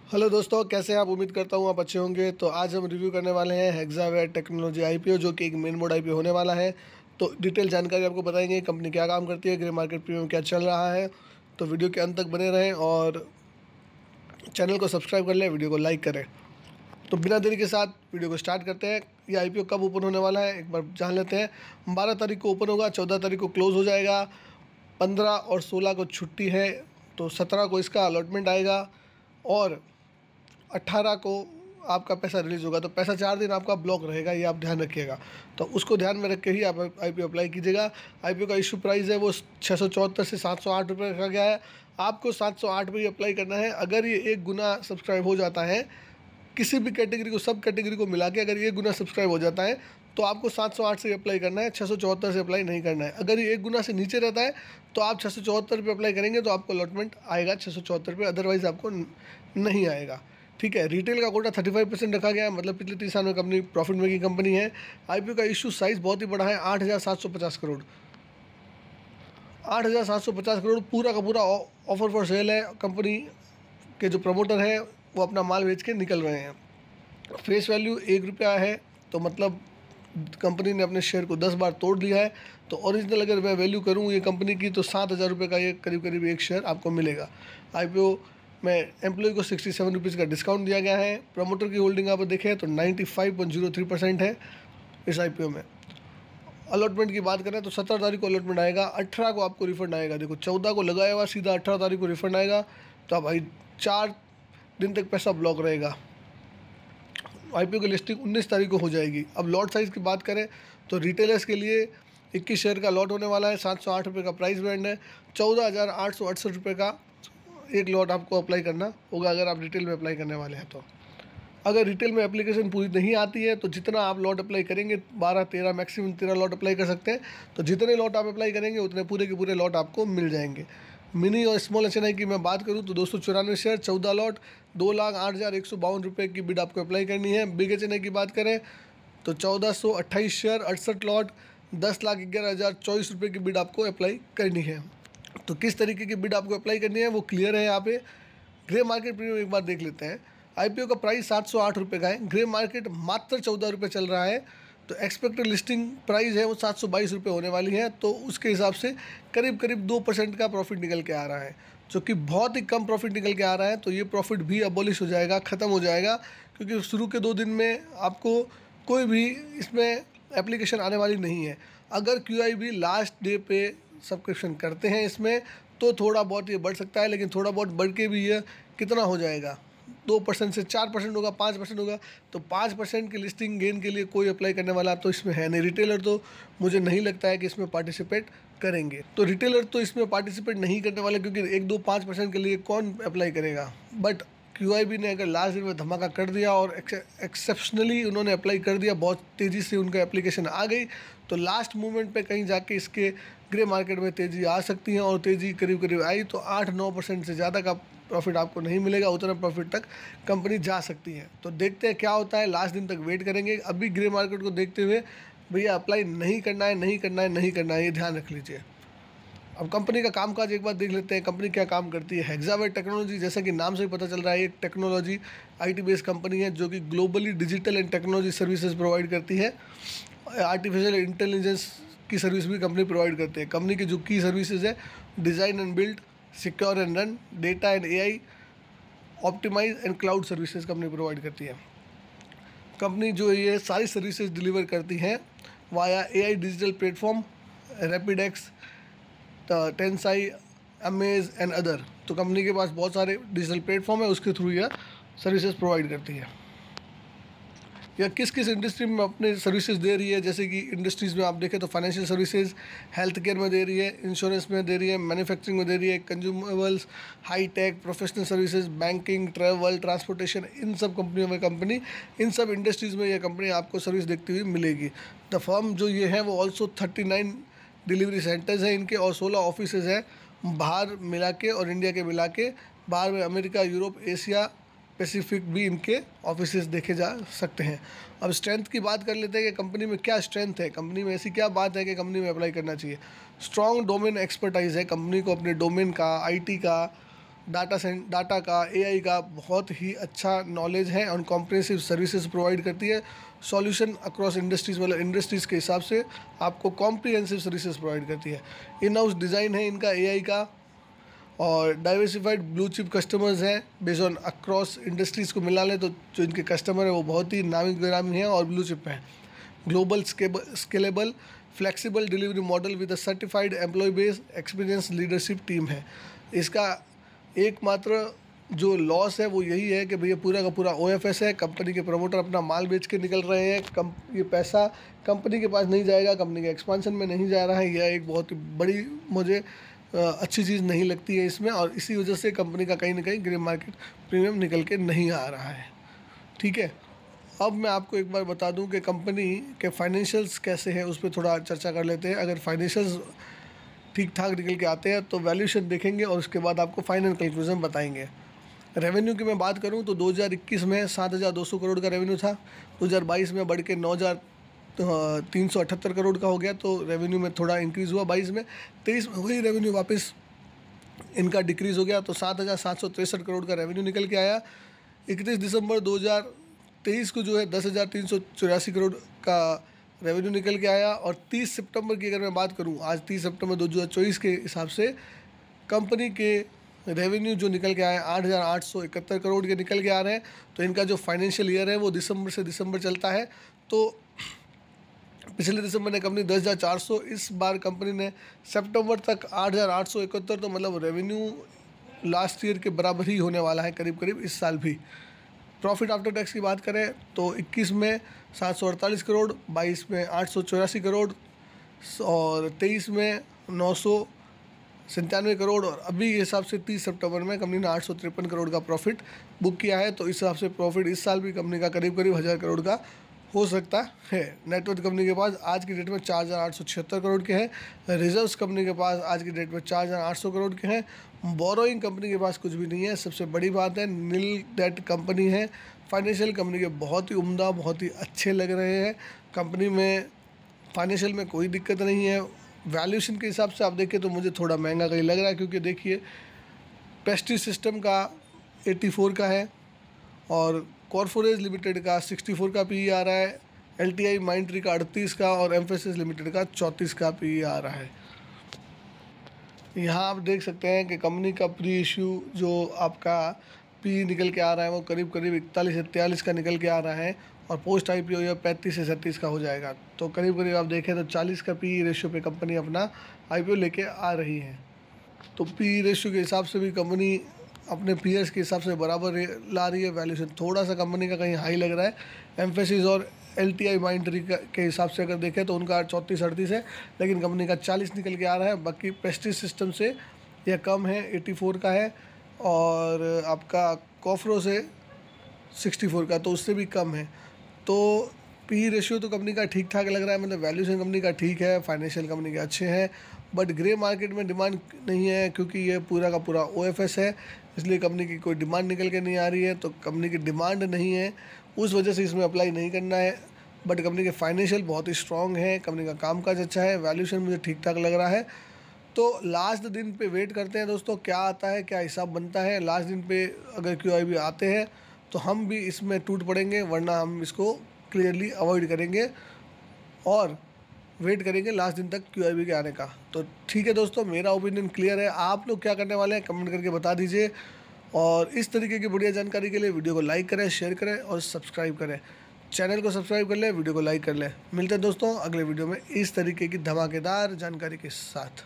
Hello दोस्तों, कैसे हैं आप? उम्मीद करता हूँ आप अच्छे होंगे। तो आज हम रिव्यू करने वाले हैं हेक्सावेयर टेक्नोलॉजी आईपीओ, जो कि एक मेन बोर्ड आईपीओ होने वाला है। तो डिटेल जानकारी आपको बताएंगे, कंपनी क्या काम करती है, ग्रे मार्केट प्रीमियम क्या चल रहा है। तो वीडियो के अंत तक बने रहें और चैनल को सब्सक्राइब कर लें, वीडियो को लाइक करें। तो बिना देरी के साथ वीडियो को स्टार्ट करते हैं। ये आईपीओ कब ओपन होने वाला है एक बार जान लेते हैं। 12 तारीख को ओपन होगा, 14 तारीख को क्लोज़ हो जाएगा, 15 और 16 को छुट्टी है, तो 17 को इसका अलॉटमेंट आएगा और 18 को आपका पैसा रिलीज़ होगा। तो पैसा 4 दिन आपका ब्लॉक रहेगा, ये आप ध्यान रखिएगा। तो उसको ध्यान में रख के ही आप आईपीओ अप्लाई कीजिएगा। आईपीओ का इशू प्राइस है वो 674 से 708 रुपये रखा गया है। आपको 708 पे ही अप्लाई करना है। अगर ये 1 गुना सब्सक्राइब हो जाता है, किसी भी कैटेगरी को, सब कैटेगरी को मिला के अगर ये 1 गुना सब्सक्राइब हो जाता है तो आपको 708 से अप्लाई करना है, 674 से अप्लाई नहीं करना है। अगर ये 1 गुना से नीचे रहता है तो आप 674 पे अप्लाई करेंगे तो आपको अलॉटमेंट आएगा 674 पे, अदरवाइज़ आपको नहीं आएगा। ठीक है। रिटेल का कोटा 35% रखा गया है, मतलब पिछले 30 साल में कंपनी प्रॉफिट मेकिंग कंपनी है। आईपीओ का इशू साइज़ बहुत ही बड़ा है, 8,750 करोड़। 8,750 करोड़ पूरा का पूरा ऑफर फॉर सेल है। कंपनी के जो प्रमोटर हैं वो अपना माल बेच के निकल रहे हैं। फेस वैल्यू 1 रुपया है, तो मतलब कंपनी ने अपने शेयर को 10 बार तोड़ दिया है। तो ओरिजिनल अगर मैं वैल्यू करूँ ये कंपनी की तो 7,000 रुपये का ये करीब करीब एक शेयर आपको मिलेगा। आईपीओ में एम्प्लॉय को 67 रुपीज़ का डिस्काउंट दिया गया है। प्रमोटर की होल्डिंग आप देखें तो 95.03% है इस आईपीओ में। अलॉटमेंट की बात करें तो 17 तारीख को अलॉटमेंट आएगा, 18 को आपको रिफंड आएगा। देखो 14 को लगाया हुआ, सीधा 18 तारीख को रिफंड आएगा। तो अब भाई 4 दिन तक पैसा ब्लॉक रहेगा। आईपीओ की लिस्टिंग 19 तारीख को हो जाएगी। अब लॉट साइज़ की बात करें तो रिटेलर्स के लिए 21 शेयर का लॉट होने वाला है। 708 रुपये का प्राइस बैंड है। 14,868 रुपये का एक लॉट आपको अप्लाई करना होगा अगर आप रिटेल में अप्लाई करने वाले हैं। तो अगर रिटेल में एप्लीकेशन पूरी नहीं आती है तो जितना आप लॉट अप्लाई करेंगे, 12-13 मैक्सिमम 13 लॉट अप्लाई कर सकते हैं। तो जितने लॉट आप अप्लाई करेंगे उतने पूरे के पूरे लॉट आपको मिल जाएंगे। मिनी और स्मॉल एचएनआई की मैं बात करूं तो 294 शेयर, 14 लॉट, 2,08,152 रुपये की बिड आपको अप्लाई करनी है। बिग एचएनआई की बात करें तो 1,428 शेयर, 68 लॉट, 10,11,024 रुपये की बिड आपको अप्लाई करनी है। तो किस तरीके की बिड आपको अप्लाई करनी है वो क्लियर है यहाँ पे। ग्रे मार्केट प्रीमियम एक बार देख लेते हैं। आईपीओ का प्राइस 708 रुपये का है, ग्रे मार्केट मात्र 14 रुपये चल रहा है। तो एक्सपेक्टेड लिस्टिंग प्राइस है वो 722 रुपये होने वाली है। तो उसके हिसाब से करीब करीब 2% का प्रॉफिट निकल के आ रहा है, जो कि बहुत ही कम प्रॉफिट निकल के आ रहा है। तो ये प्रॉफिट भी अबॉलिश हो जाएगा, ख़त्म हो जाएगा, क्योंकि शुरू के 2 दिन में आपको कोई भी इसमें एप्लीकेशन आने वाली नहीं है। अगर QIB लास्ट डे पे सब्सक्रिप्शन करते हैं इसमें तो थोड़ा बहुत ये बढ़ सकता है, लेकिन थोड़ा बहुत बढ़ के भी ये कितना हो जाएगा, 2% से 4% होगा, 5% होगा। तो 5% की लिस्टिंग गेन के लिए कोई अप्लाई करने वाला तो इसमें है नहीं। रिटेलर तो मुझे नहीं लगता है कि इसमें पार्टिसिपेट करेंगे। तो रिटेलर तो इसमें पार्टिसिपेट नहीं करने वाले, क्योंकि 1-2-5% के लिए कौन अप्लाई करेगा। बट QIB ने अगर लास्ट दिन में धमाका कर दिया और एक्सेप्शनली उन्होंने अप्लाई कर दिया, बहुत तेज़ी से उनका एप्लीकेशन आ गई, तो लास्ट मोमेंट पे कहीं जाके इसके ग्रे मार्केट में तेज़ी आ सकती है। और तेज़ी करीब करीब आई तो 8-9% से ज़्यादा का प्रॉफिट आपको नहीं मिलेगा, उतना प्रॉफिट तक कंपनी जा सकती है। तो देखते हैं क्या होता है, लास्ट दिन तक वेट करेंगे। अभी ग्रे मार्केट को देखते हुए भैया अप्लाई नहीं करना है, नहीं करना है, नहीं करना है, ये ध्यान रख लीजिए। अब कंपनी का कामकाज एक बार देख लेते हैं, कंपनी क्या काम करती है। हेक्सावेयर टेक्नोलॉजी, जैसा कि नाम से ही पता चल रहा है, एक टेक्नोलॉजी IT बेस्ड कंपनी है जो कि globally digital and technology services provide करती है। आर्टिफिशियल इंटेलिजेंस की सर्विस भी कंपनी प्रोवाइड करती है। कंपनी की जो की सर्विसेज है, design and build, secure and run, data and AI, optimise and cloud services company provide करती है। कंपनी जो ये सारी सर्विसेज डिलीवर करती हैं via AI digital platform, Rapidex, Tensai, Amaze and other. तो कंपनी के पास बहुत सारे डिजिटल प्लेटफॉर्म है, उसके थ्रू यह सर्विसेज प्रोवाइड करती है। या किस किस इंडस्ट्री में अपने सर्विसेज दे रही है, जैसे कि इंडस्ट्रीज़ में आप देखें तो फाइनेंशियल सर्विसेज, हेल्थ केयर में दे रही है, इंश्योरेंस में दे रही है, मैन्युफैक्चरिंग में दे रही है, consumables, high tech, professional services, banking, travel, transportation, इन सब कंपनियों में कंपनी, इन सब इंडस्ट्रीज़ में यह कंपनी आपको सर्विस देखती हुई मिलेगी। द फर्म जो ये है वो ऑल्सो 39 डिलीवरी सेंटर्स हैं इनके और 16 ऑफिसेज हैं बाहर मिला के, और इंडिया के मिला के। बाहर में अमेरिका, यूरोप, एशिया पैसिफिक भी इनके ऑफिसेज देखे जा सकते हैं। अब स्ट्रेंथ की बात कर लेते हैं कि कंपनी में क्या स्ट्रेंथ है, कंपनी में ऐसी क्या बात है कि कंपनी में अप्लाई करना चाहिए। स्ट्रॉन्ग डोमेन एक्सपर्टाइज है कंपनी को, अपने डोमेन का, IT का डाटा का, एआई का बहुत ही अच्छा नॉलेज है और कॉम्प्रिहेंसिव सर्विसेज प्रोवाइड करती है। सॉल्यूशन अक्रॉस इंडस्ट्रीज़, मतलब इंडस्ट्रीज़ के हिसाब से आपको कॉम्प्रिहेंसिव सर्विसेज प्रोवाइड करती है। इन हाउस डिज़ाइन है इनका एआई का, और डाइवर्सिफाइड ब्लू चिप कस्टमर्स हैं। बेस्ड ऑन अक्रॉस इंडस्ट्रीज़ को मिला लें तो जो इनके कस्टमर है वो बहुत ही नामी गिरामी हैं और ब्लू चिप हैं। Global scalable flexible delivery model with a certified employ base, experience leadership team है। इसका एकमात्र जो लॉस है वो यही है कि भैया पूरा का पूरा ओएफएस है, कंपनी के प्रमोटर अपना माल बेच के निकल रहे हैं, ये पैसा कंपनी के पास नहीं जाएगा, कंपनी के एक्सपांशन में नहीं जा रहा है। यह एक बहुत ही बड़ी मुझे अच्छी चीज़ नहीं लगती है इसमें, और इसी वजह से कंपनी का कहीं ना कहीं ग्रे मार्केट प्रीमियम निकल के नहीं आ रहा है। ठीक है, अब मैं आपको एक बार बता दूं कि कंपनी के फाइनेंशियल्स कैसे हैं, उस पर थोड़ा चर्चा कर लेते हैं। अगर फाइनेंशियल्स ठीक ठाक निकल के आते हैं तो वैल्यूएशन देखेंगे और उसके बाद आपको फाइनल कंक्लूजन बताएंगे। रेवेन्यू की मैं बात करूं तो 2021 में 7,200 करोड़ का रेवेन्यू था, 2022 में बढ़ के 9,378 करोड़ का हो गया, तो रेवेन्यू में थोड़ा इंक्रीज़ हुआ। 22 में, 23 में वही रेवेन्यू वापस इनका डिक्रीज़ हो गया, तो 7,763 करोड़ का रेवेन्यू निकल के आया। 31 दिसंबर 2023 को जो है 10,384 करोड़ का रेवेन्यू निकल के आया। और 30 सितंबर की अगर मैं बात करूं, आज 30 सितंबर 2024 के हिसाब से कंपनी के रेवेन्यू जो निकल के आए 8,871 करोड़ के निकल के आ रहे हैं। तो इनका जो फाइनेंशियल ईयर है वो दिसंबर से दिसंबर चलता है, तो पिछले दिसंबर ने कंपनी 10,400, इस बार कंपनी ने सितंबर तक 8,871, तो मतलब रेवेन्यू लास्ट ईयर के बराबर ही होने वाला है करीब करीब इस साल भी। प्रॉफिट आफ्टर टैक्स की बात करें तो 21 में 748 करोड़, 22 में 884 करोड़ और 23 में 997 करोड़, और अभी के हिसाब से 30 सितंबर में कंपनी ने 853 करोड़ का प्रॉफिट बुक किया है। तो इस हिसाब से प्रॉफिट इस साल भी कंपनी का करीब करीब 1000 करोड़ का हो सकता है। नेटवर्थ कंपनी के पास आज की डेट में 4,876 करोड़ के हैं। रिजर्व्स कंपनी के पास आज की डेट में 4,800 करोड़ के हैं। बोरोइंग कंपनी के पास कुछ भी नहीं है। सबसे बड़ी बात है नील डेट कंपनी है। फाइनेंशियल कंपनी के बहुत ही उम्दा, बहुत ही अच्छे लग रहे हैं। कंपनी में फाइनेंशियल में कोई दिक्कत नहीं है। वैल्यूएशन के हिसाब से आप देखें तो मुझे थोड़ा महंगा कहीं लग रहा है, क्योंकि देखिए प्रेस्टीज सिस्टम का 84 का है और कॉर्पोरेज लिमिटेड का 64 का पीई आ रहा है, एलटीआई माइंट्री का 38 का और एम्फेसिस लिमिटेड का 34 का पीई आ रहा है। यहाँ आप देख सकते हैं कि कंपनी का प्री इश्यू जो आपका पी निकल के आ रहा है वो करीब करीब 41 से 43 का निकल के आ रहा है, और पोस्ट आईपीओ या 35 से 37 का हो जाएगा। तो करीब करीब आप देखें तो 40 का पी रेशियो पे कंपनी अपना आईपीओ लेके आ रही है। तो पी रेशियो के हिसाब से भी कंपनी अपने पीएस के हिसाब से बराबर ला रही है। वैल्यूएशन थोड़ा सा कंपनी का कहीं हाई लग रहा है। एम्फेसिस और एलटीआई माइंट्री के हिसाब से अगर देखें तो उनका 34-38 है, लेकिन कंपनी का 40 निकल के आ रहा है। बाकी प्रेस्टीज सिस्टम से यह कम है, 84 का है, और आपका कॉफरो से 64 का, तो उससे भी कम है। तो पी रेशियो तो कंपनी का ठीक ठाक लग रहा है, मतलब वैल्यूएशन कंपनी का ठीक है, फाइनेंशियल कंपनी के अच्छे हैं, बट ग्रे मार्केट में डिमांड नहीं है, क्योंकि ये पूरा का पूरा ओएफएस है, इसलिए कंपनी की कोई डिमांड निकल के नहीं आ रही है। तो कंपनी की डिमांड नहीं है, उस वजह से इसमें अप्लाई नहीं करना है। बट कंपनी के फाइनेंशियल बहुत ही स्ट्रॉन्ग है, कंपनी का कामकाज अच्छा है, वैल्यूएशन मुझे ठीक ठाक लग रहा है। तो लास्ट दिन पे वेट करते हैं दोस्तों, क्या आता है, क्या हिसाब बनता है। लास्ट दिन पे अगर QIB आते हैं तो हम भी इसमें टूट पड़ेंगे, वरना हम इसको क्लियरली अवॉइड करेंगे और वेट करेंगे लास्ट दिन तक QIB के आने का। तो ठीक है दोस्तों, मेरा ओपिनियन क्लियर है। आप लोग क्या करने वाले हैं कमेंट करके बता दीजिए, और इस तरीके की बढ़िया जानकारी के लिए वीडियो को लाइक करें, शेयर करें और सब्सक्राइब करें। चैनल को सब्सक्राइब कर लें, वीडियो को लाइक कर लें। मिलते हैं दोस्तों अगले वीडियो में इस तरीके की धमाकेदार जानकारी के साथ।